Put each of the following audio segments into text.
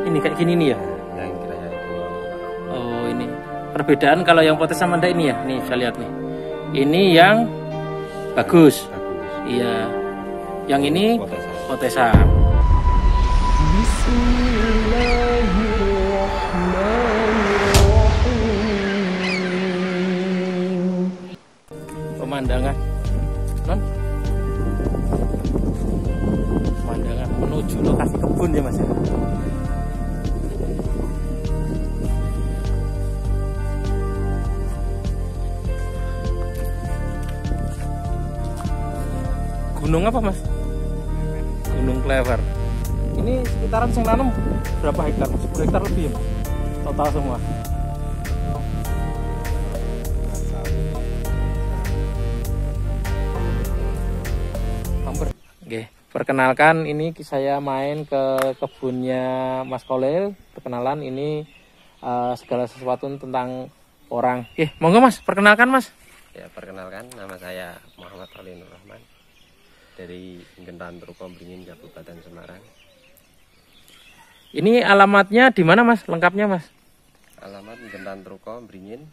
Ini kayak gini nih ya. Yang kira itu. Oh ini perbedaan kalau yang potes sama ndak ini ya. Nih saya lihat nih. Ini yang bagus. Iya. Yang ini potesan. Pemandangan, non? Pemandangan menuju lokasi kebun ya mas. Gunung apa mas? Gunung Klever. Ini sekitaran sing nanam berapa hektar? 10 hektar lebih ya mas? Total semua. Oke, perkenalkan ini saya main ke kebunnya Mas Kolil. Perkenalan ini segala sesuatu tentang orang. Monggo mas, perkenalkan mas. Ya, perkenalkan nama saya Muhammad Ali Nur Rahman dari Gentan Truko Beringin, Kabupaten Semarang. Ini alamatnya di mana mas? Lengkapnya mas? Alamat Gentan Truko Beringin,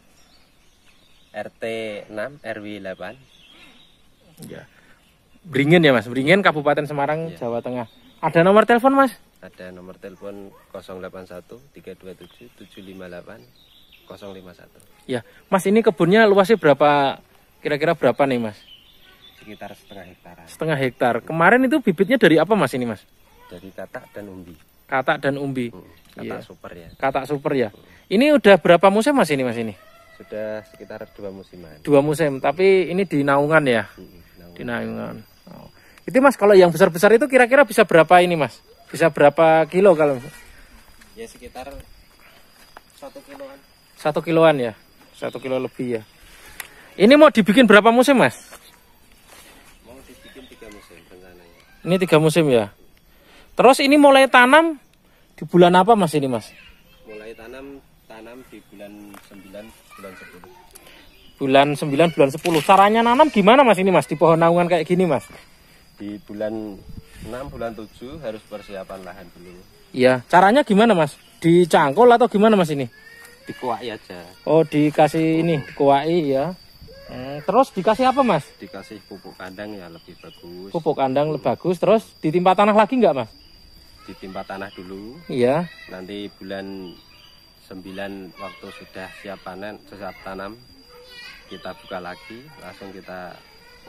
RT 6 RW 8. Ya. Beringin ya mas, Beringin Kabupaten Semarang, ya. Jawa Tengah. Ada nomor telepon mas? Ada nomor telepon 081 327 758 051. Ya, mas ini kebunnya luasnya berapa? Kira-kira berapa nih mas? Sekitar setengah hektar. Setengah hektar. Kemarin itu bibitnya dari apa mas ini mas? Dari katak dan umbi. Katak dan umbi. Katak super ya. Katak super ya. Ini udah berapa musim mas ini mas ini? Sudah sekitar 2 musiman. 2 musim, tapi ini di naungan ya. Di naungan. Oh. Itu mas kalau yang besar-besar itu kira-kira bisa berapa ini mas? Bisa berapa kilo kalau? Ya sekitar 1 kiloan. 1 kiloan ya, 1 kilo lebih ya. Ini mau dibikin berapa musim mas? Mau dibikin 3 musim rencananya. Ini 3 musim ya. Terus ini mulai tanam di bulan apa mas ini mas? Mulai tanam di bulan 9 bulan 10. Bulan 9 bulan 10. Caranya nanam gimana mas ini mas di pohon naungan kayak gini mas? Di bulan 6 bulan 7 harus persiapan lahan dulu. Iya, caranya gimana mas? Dicangkul atau gimana mas ini? Dikuai aja. Oh dikasih ini, dikuai ya. Terus dikasih apa mas? Dikasih pupuk kandang ya lebih bagus. Pupuk kandang lebih bagus. Terus ditimpa tanah lagi nggak mas? Ditimpa tanah dulu. Iya. Nanti bulan 9 waktu sudah siap panen, siap tanam, kita buka lagi, langsung kita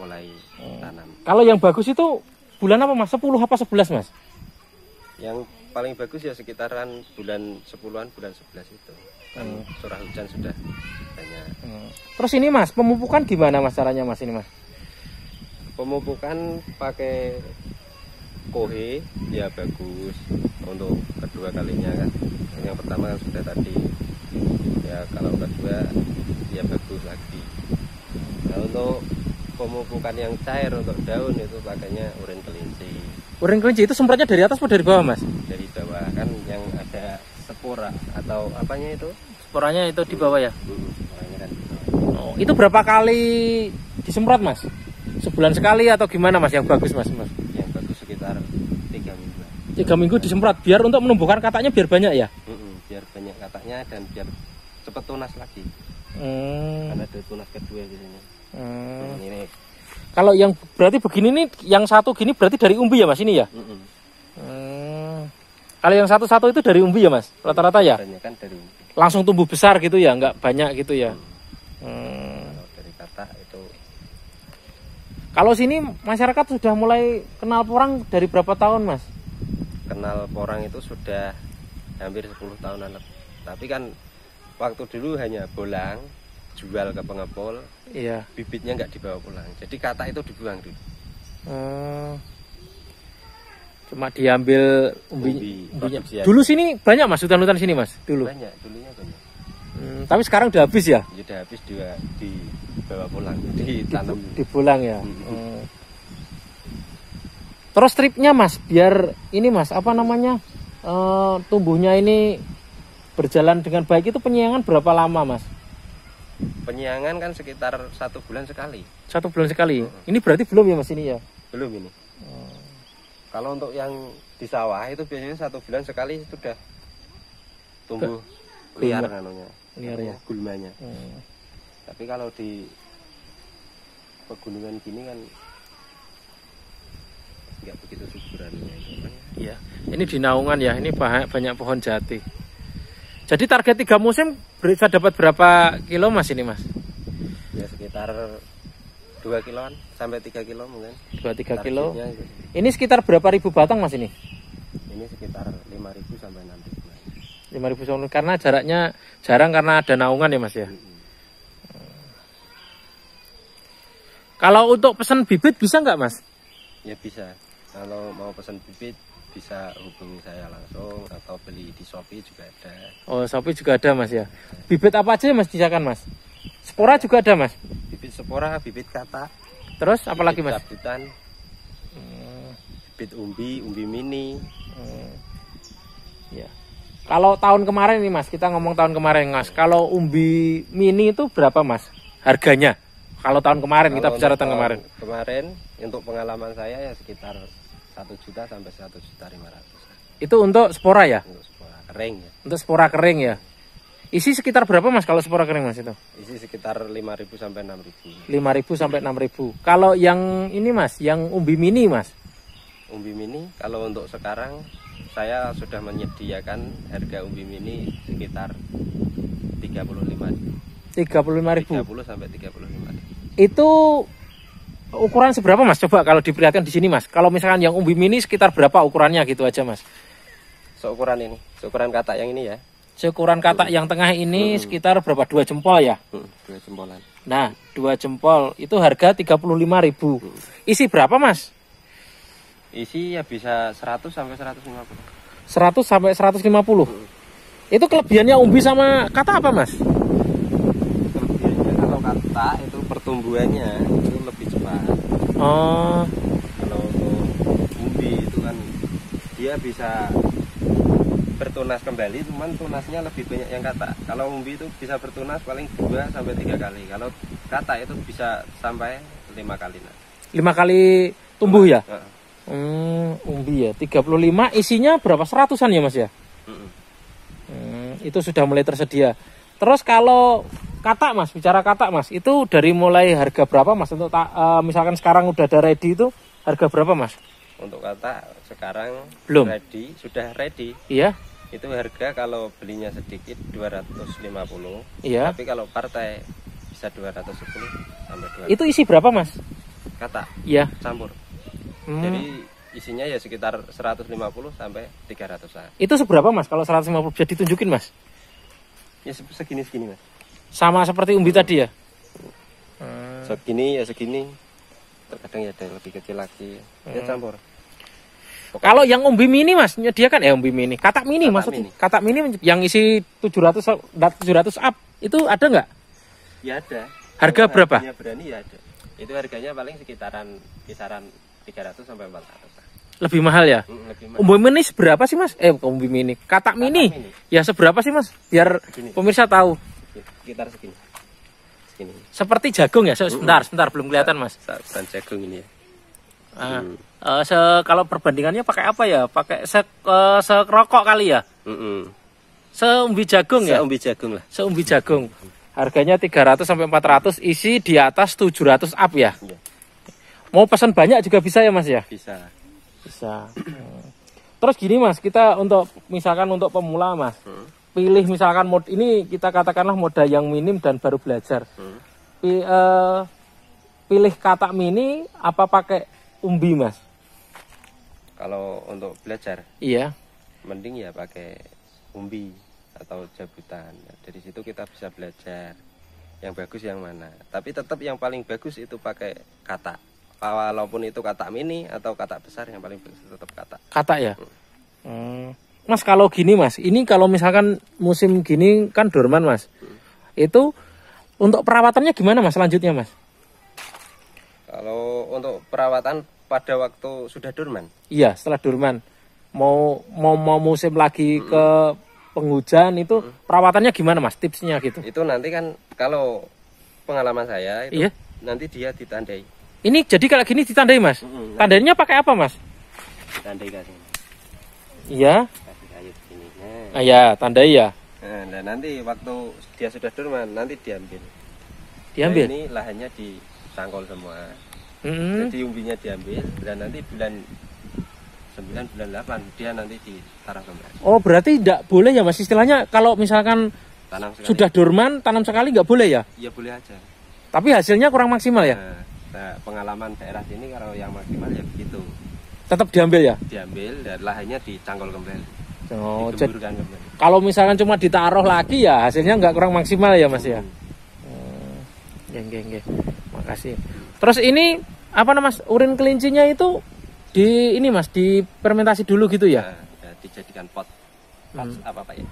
mulai tanam. Kalau yang bagus itu bulan apa mas? 10 apa 11 mas? Yang paling bagus ya sekitaran bulan 10-an, bulan 11 itu. Kan curah hujan sudah banyak. Terus ini mas, pemupukan gimana mas caranya mas ini mas? Pemupukan pakai kohe ya bagus untuk kedua kalinya kan. Yang pertama kan sudah tadi. Ya kalau kedua ya bagus lagi. Nah untuk pemupukan yang cair untuk daun itu pakainya urin kelinci. Urin kelinci itu semprotnya dari atas atau dari bawah mas? Dari bawah kan yang ada spora atau apanya itu? Sporanya itu di bawah ya? Sporanya kan. Oh, itu berapa kali disemprot mas? Sebulan sekali atau gimana mas yang bagus mas? Yang bagus sekitar 3 minggu. 3 minggu disemprot biar untuk menumbuhkan kataknya biar banyak ya? Biar banyak kataknya dan biar cepat tunas lagi. Karena ada tunas kedua di sini. Ini. Kalau yang berarti begini nih, yang satu gini berarti dari umbi ya mas ini ya? Kalau yang satu-satu itu dari umbi ya mas? Rata-rata ya? Kan dari umbi. Langsung tumbuh besar gitu ya, nggak banyak gitu ya? Kalau dari katak itu. Kalau sini masyarakat sudah mulai kenal porang dari berapa tahun mas? Kenal porang itu sudah hampir 10 tahunan. Tapi kan waktu dulu hanya bolang, jual ke pengepul, iya. Bibitnya nggak dibawa pulang. Jadi katak itu dibuang dulu. Cuma diambil umbinya. Dulu sini banyak mas, hutan-hutan sini mas? Dulu. Banyak, dulunya banyak. Tapi sekarang udah habis ya? Udah habis dibawa pulang, ditanam. Dipulang ya. Terus stripnya mas, biar ini mas, apa namanya, tumbuhnya ini berjalan dengan baik itu penyiangan berapa lama mas? Penyiangan kan sekitar 1 bulan sekali. 1 bulan sekali? Ini berarti belum ya mas ini ya? Belum ini. Kalau untuk yang di sawah itu biasanya 1 bulan sekali sudah tumbuh liar anunya, liar ya, gulmanya. Tapi kalau di pegunungan gini kan nggak begitu suburannya. Iya, ini di naungan ya, ini banyak pohon jati. Jadi target 3 musim bisa dapat berapa kilo mas ini mas? Ya sekitar 2 kiloan sampai 3 kilo mungkin. 2-3 kilo. Itu. Ini sekitar berapa ribu batang mas ini? Ini sekitar 5.000 sampai 6.000. 5.000 soal karena jaraknya jarang karena ada naungan ya mas ya. Kalau untuk pesan bibit bisa nggak mas? Ya bisa. Kalau mau pesan bibit bisa hubungi saya langsung atau beli di Shopee juga ada. Oh, Shopee juga ada mas ya. Bibit apa aja mas sisakan mas? Spora juga ada mas? Bibit spora, bibit katak. Terus apalagi mas? Cabutan. Bibit umbi mini. Ya. Kalau tahun kemarin nih mas, kita ngomong tahun kemarin mas. Kalau umbi mini itu berapa mas? Harganya? Kalau tahun kemarin kita bicara tahun kemarin. Kemarin untuk pengalaman saya ya sekitar 1 juta sampai 1.500.000. Itu untuk spora ya? Untuk spora kering ya. Untuk spora kering ya. Isi sekitar berapa mas kalau spora kering mas itu? Isi sekitar 5.000 sampai 6.000. 5.000 sampai 6.000. Kalau yang ini mas, yang umbi mini mas? Umbi mini kalau untuk sekarang saya sudah menyediakan harga umbi mini sekitar 35.000. 35.000. 30 sampai 35.000. Itu ukuran seberapa mas? Coba kalau diperlihatkan di sini mas. Kalau misalkan yang umbi mini sekitar berapa ukurannya gitu aja mas? Seukuran ini, seukuran katak yang ini ya. Seukuran katak yang tengah ini sekitar berapa? 2 jempol ya? 2 jempolan. Nah 2 jempol itu harga 35.000. Isi berapa mas? Isi ya bisa 100 sampai 150. 100 sampai 150. Itu kelebihannya umbi sama katak apa mas? Kalau katak itu pertumbuhannya itu lebih cepat. Oh. Kalau untuk umbi itu kan dia bisa bertunas kembali, cuman tunasnya lebih banyak yang katak. Kalau umbi itu bisa bertunas paling 2 sampai 3 kali. Kalau katak itu bisa sampai 5 kali. 5 kali tumbuh ya? Umbi ya 35, isinya berapa? 100-an ya mas ya? Itu sudah mulai tersedia. Terus kalau katak mas, bicara katak mas, itu dari mulai harga berapa mas? Untuk misalkan sekarang udah ada ready itu harga berapa mas? Untuk katak sekarang belum ready, sudah ready. Iya. Itu harga kalau belinya sedikit 250. Iya. Tapi kalau partai bisa 210 sampai 200. Itu isi berapa mas? Katak. Iya. Campur. Jadi isinya ya sekitar 150 sampai 300-an. Itu seberapa mas? Kalau 150 bisa ditunjukin mas? Ya segini-segini mas. Sama seperti umbi tadi ya? Segini ya segini. Terkadang ya ada yang lebih kecil lagi. Ya campur. Pokoknya. Kalau yang umbi mini mas, menyediakan umbi mini. Katak mini katak maksudnya? Mini. Katak mini yang isi 700 up, itu ada nggak? Ya ada. Harga kalau berapa? Berani ya ada. Itu harganya paling sekitaran kisaran 300 sampai 400. Lebih mahal ya? Lebih mahal. Umbi mini seberapa sih mas? Umbi mini. Katak mini. Ya seberapa sih mas? Biar segini. Pemirsa tahu. Sekitar segini. Segini. Seperti jagung ya? Sebentar belum kelihatan mas. Bukan jagung ini ya. Kalau perbandingannya pakai apa ya? Pakai serokok kali ya? Seumbi jagung ya? Seumbi jagung lah. Seumbi jagung. Harganya 300 sampai 400, isi di atas 700 up ya? Iya. Mau pesan banyak juga bisa ya mas ya? Bisa. Terus gini mas, kita untuk misalkan untuk pemula mas, pilih misalkan ini kita katakanlah modal yang minim dan baru belajar. Pilih katak mini apa pakai umbi mas? Kalau untuk belajar? Iya. Mending ya pakai umbi atau jabutan. Dari situ kita bisa belajar yang bagus yang mana. Tapi tetap yang paling bagus itu pakai katak. Walaupun itu katak mini atau katak besar, yang paling bagus tetap katak. Katak ya? Mas kalau gini mas, ini kalau misalkan musim gini kan dorman mas. Itu untuk perawatannya gimana mas selanjutnya mas? Kalau untuk perawatan pada waktu sudah dorman? Iya, setelah dorman. Mau musim lagi ke penghujan itu perawatannya gimana mas? Tipsnya gitu. Itu nanti kan kalau pengalaman saya itu nanti dia ditandai. Ini jadi kalau gini ditandai mas? Tandainya pakai apa mas? Tandai kasih. Iya. Kasih kayu begini. Ya, tandai ya. nanti waktu dia sudah dorman nanti diambil. Diambil. Nah, ini lahannya dicangkol semua. Jadi umbinya diambil dan nanti bulan 9 bulan 8 dia nanti ditanam kembali. Oh, berarti tidak boleh ya Mas istilahnya kalau misalkan Tanam sekali. sudah dorman tanam sekali nggak boleh ya? Iya boleh aja. Tapi hasilnya kurang maksimal ya? Nah, pengalaman daerah sini kalau yang maksimal ya begitu. Tetap diambil ya? Diambil dan lahannya dicangkol kembali. Oh, Digemburkan kembali. kalau misalkan cuma ditaruh lagi ya hasilnya nggak kurang maksimal ya Mas ya? Geng. Makasih. Terus ini apa namanya Mas? Urin kelincinya itu di ini Mas difermentasi dulu gitu ya? Nah, dijadikan pot. Apa ya?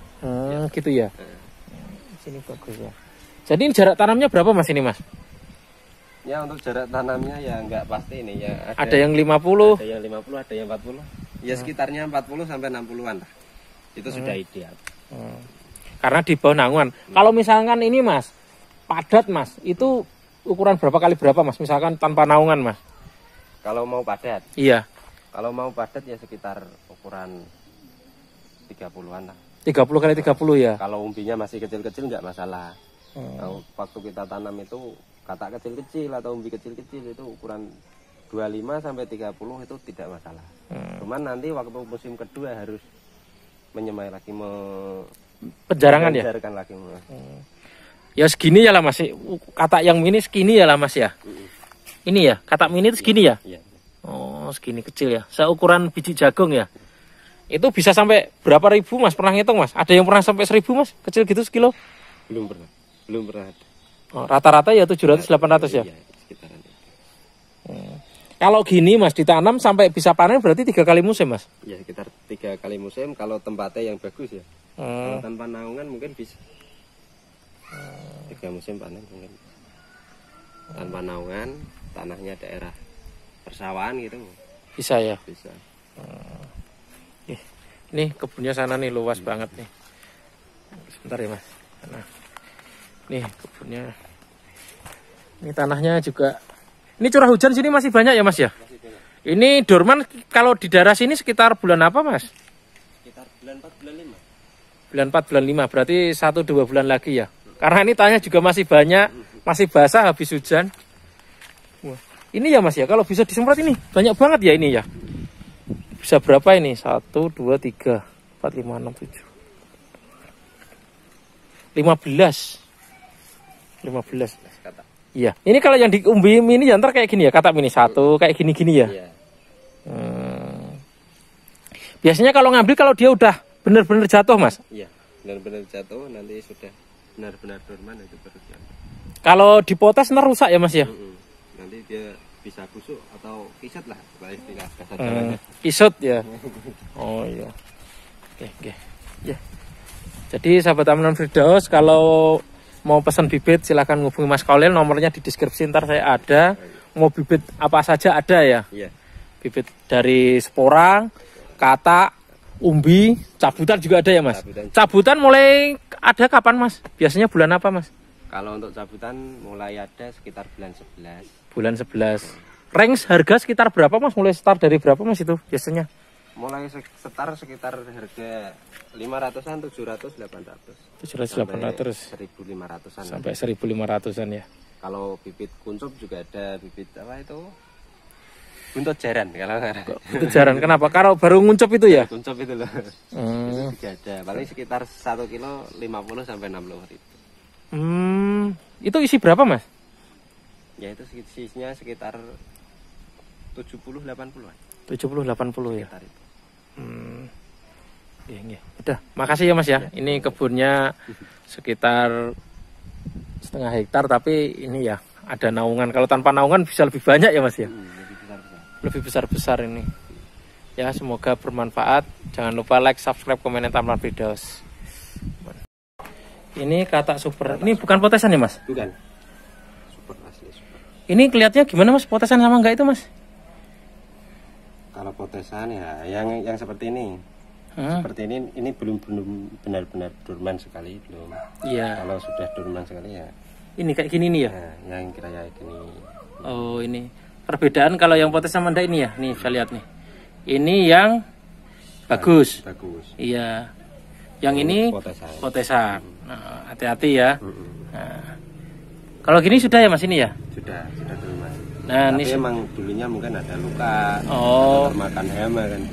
Gitu ya. Sini bagus ya. Jadi ini jarak tanamnya berapa Mas ini Mas? Ya untuk jarak tanamnya ya nggak pasti ini ya. Ada yang 50, ada yang 50, ada yang 40. Ya sekitarnya 40 sampai 60-an lah. Itu sudah ideal. Karena di bawah naungan. Kalau misalkan ini Mas, padat Mas, itu ukuran berapa kali berapa Mas? Misalkan tanpa naungan Mas? Kalau mau padat? Iya. Kalau mau padat ya sekitar ukuran 30-an lah. 30 kali 30 ya? Kalau umbinya masih kecil-kecil nggak masalah. Nah, waktu kita tanam itu katak kecil-kecil atau umbi kecil-kecil itu ukuran 25 sampai 30 itu tidak masalah. Cuman nanti waktu musim kedua harus menyemai lagi, penjarangan ya? Penjarangan lagi. Ya segini ya lah Mas. Katak yang mini segini ya lah Mas ya? Ini ya, katak mini itu segini ya? Iya. Oh, segini kecil ya. Seukuran biji jagung ya. Itu bisa sampai berapa ribu Mas? Pernah ngitung Mas? Ada yang pernah sampai 1000 Mas? Kecil gitu sekilo? Belum pernah ada. Oh, rata-rata ya 700-800 ya? Iya, sekitaran itu. Kalau gini Mas ditanam sampai bisa panen berarti 3 kali musim Mas? Ya sekitar 3 kali musim kalau tempatnya yang bagus ya. Kalau tanpa naungan mungkin bisa 3 musim panen mungkin. Tanpa naungan, tanahnya daerah persawahan gitu. Bisa ya? Bisa. Nih kebunnya sana nih luas banget nih. Sebentar ya Mas. Nah, nih kebunnya. Ini tanahnya juga. Ini curah hujan sini masih banyak ya Mas ya? Masih banyak. Ini dorman kalau di daerah sini sekitar bulan apa Mas? Sekitar bulan 4, bulan 5. Bulan 4, bulan 5. Berarti 1-2 bulan lagi ya? Karena ini tanahnya juga masih banyak. Masih basah habis hujan. Wah, ini ya Mas ya, kalau bisa disemprot ini banyak banget ya ini ya. Bisa berapa ini? 1, 2, 3, 4, 5, 6, 7. 15. Kata. Iya. Ini kalau yang di umbi mini ya ntar kayak gini ya, katak mini 1 kayak gini-gini ya. Iya. Biasanya kalau ngambil kalau dia udah bener-bener jatuh Mas. Iya, benar-benar jatuh nanti sudah benar-benar dorman itu baru diambil. Kalau dipotes ntar rusak ya Mas ya. Nanti dia bisa busuk atau kisut lah, istilah kasar jalannya. Kisut ya. Oh iya. Oke. Ya. Jadi sahabat tanaman Firdaus kalau mau pesan bibit silahkan hubungi Mas Khalil, nomornya di deskripsi ntar saya ada. Mau bibit apa saja ada ya. Iya. Bibit dari spora, katak, umbi, cabutan juga ada ya Mas. Cabutan mulai ada kapan Mas? Biasanya bulan apa Mas? Kalau untuk cabutan mulai ada sekitar bulan 11. Bulan 11. Range harga sekitar berapa Mas? Mulai start dari berapa Mas itu biasanya? Mulai sekitar harga 500-an, 700, 800. 700, 800. 1.500-an. Sampai 1.500-an ya. Kalau bibit kuncup juga ada, bibit apa itu? Buntut jaran kalau nggak ada. Buntut jaran. Kenapa? Kalau baru nguncup itu ya? Kuncup itu loh. Itu juga ada. Paling sekitar 1 kilo 50 sampai 60 ribu. Itu isi berapa Mas? Ya itu isinya sekitar 70-80-an. 70-80 ya. Sekitar itu. Iya. Udah, makasih ya Mas ya. Ini kebunnya sekitar setengah hektar tapi ini ya ada naungan. Kalau tanpa naungan bisa lebih banyak ya Mas ya. Lebih besar-besar ini. Ya semoga bermanfaat. Jangan lupa like, subscribe, komen, dan Tanaman Firdaus. Ini katak super. Ini bukan potesan ya Mas? Bukan. Super asli super. Ini kelihatannya gimana Mas? Potesan sama enggak itu Mas? Kalau potesan ya yang seperti ini. Seperti ini belum benar-benar dorman sekali belum. Iya. Kalau sudah dorman sekali ya. Ini kayak gini nih ya? Nah, yang kira-kira gini. Oh ini. Perbedaan kalau yang potes sama enggak ini ya? Nih saya lihat nih. Ini yang bagus. Bagus. Iya. Yang ini Potesan. potesan. Nah, hati-hati ya. Nah, kalau gini sudah ya Mas ini ya? Sudah dulu Mas. Nah, Tapi ini emang dulunya mungkin ada luka, oh, termakan hama kan.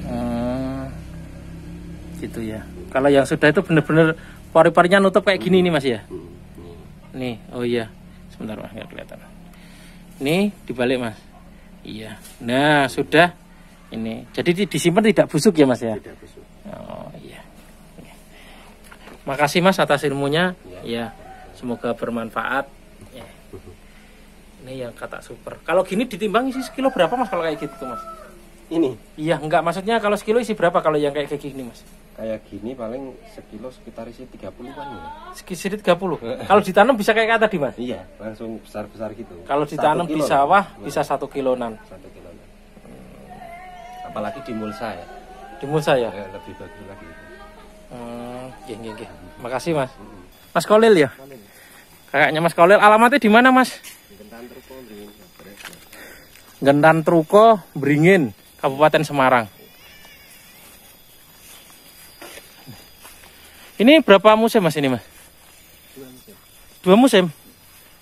Gitu ya. Kalau yang sudah itu bener-bener pori-porinya nutup kayak gini nih Mas ya? Nih, oh iya. Sebentar Mas, nggak kelihatan. Nih dibalik Mas. Iya. Nah, sudah ini. Jadi disimpan tidak busuk ya Mas ya? Tidak busuk. Oh iya. Makasih Mas atas ilmunya. Ya. Semoga bermanfaat. Ya. Ini yang kata super. Kalau gini ditimbang isi sekilo berapa Mas kalau kayak gitu Mas? Ini? Iya, enggak maksudnya kalau sekilo isi berapa kalau yang kayak gini Mas? Kayak gini paling sekilo sekitar isi 30-an ya. Sekitar 30. Kalau ditanam bisa kayak tadi Mas? Iya, langsung besar-besar gitu. Kalau ditanam di sawah bisa 1 kiloan. 1 kiloan. Apalagi di mulsa ya. Di mulsa ya? Lebih bagus lagi. Nggih. Makasih Mas. Mas Kolil ya? Kayaknya Mas Kolil. Alamatnya di mana Mas? Gentan Truko, Beringin, Kabupaten Semarang. Ini berapa musim Mas ini Mas? 2 musim.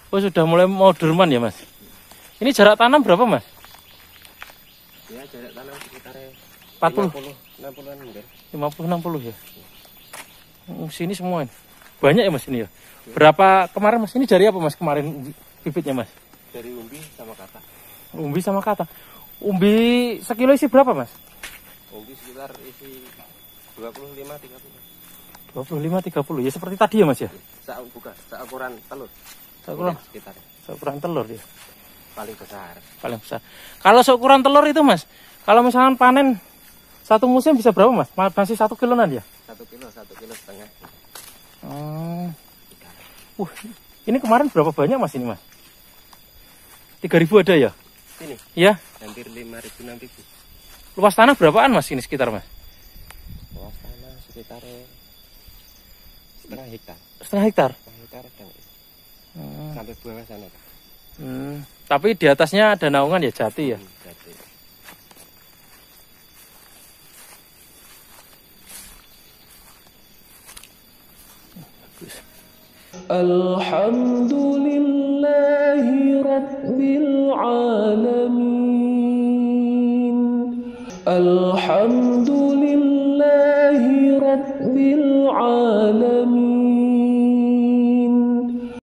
Oh sudah mulai mau durman ya Mas? Ini jarak tanam berapa Mas? Ya jarak tanam sekitar 40, 60-an enggak? 50-60 ya. Sini semua ini. Banyak ya Mas ini ya. Berapa kemarin Mas? Ini dari apa Mas kemarin bibitnya Mas? Dari umbi sama kata. Umbi sama kata. Umbi sekilo isi berapa Mas? Umbi sekitar isi 25-30. 25-30 ya seperti tadi ya Mas ya? Seukuran telur. Seukuran telur ya. Paling besar. Paling besar. Kalau seukuran telur itu Mas, kalau misalkan panen satu musim bisa berapa Mas? Masih 1 kiloan ya? 1 kilo setengah. Ini kemarin berapa banyak Mas ini Mas? 3.000 ada ya? Ini? Iya. Hampir 5.000-6.000. Luas tanah berapaan Mas ini sekitar Mas? Luas tanah sekitar setengah hektar. Setengah hektar? Setengah hektar ada. Sampai bawah sana. Tapi di atasnya ada naungan ya jati ya? Jati. Alhamdulillahi Rabbil Alamin. Alhamdulillah.